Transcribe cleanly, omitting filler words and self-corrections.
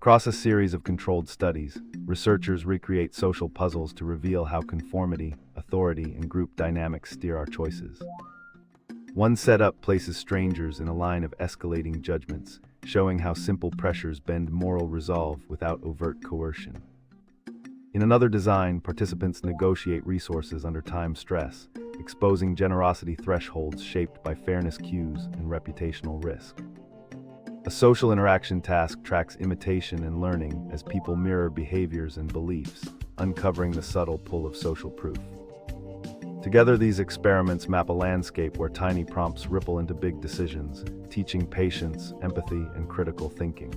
Across a series of controlled studies, researchers recreate social puzzles to reveal how conformity, authority, and group dynamics steer our choices. One setup places strangers in a line of escalating judgments, showing how simple pressures bend moral resolve without overt coercion. In another design, participants negotiate resources under time stress, exposing generosity thresholds shaped by fairness cues and reputational risk. A social interaction task tracks imitation and learning as people mirror behaviors and beliefs, uncovering the subtle pull of social proof. Together, these experiments map a landscape where tiny prompts ripple into big decisions, teaching patience, empathy, and critical thinking.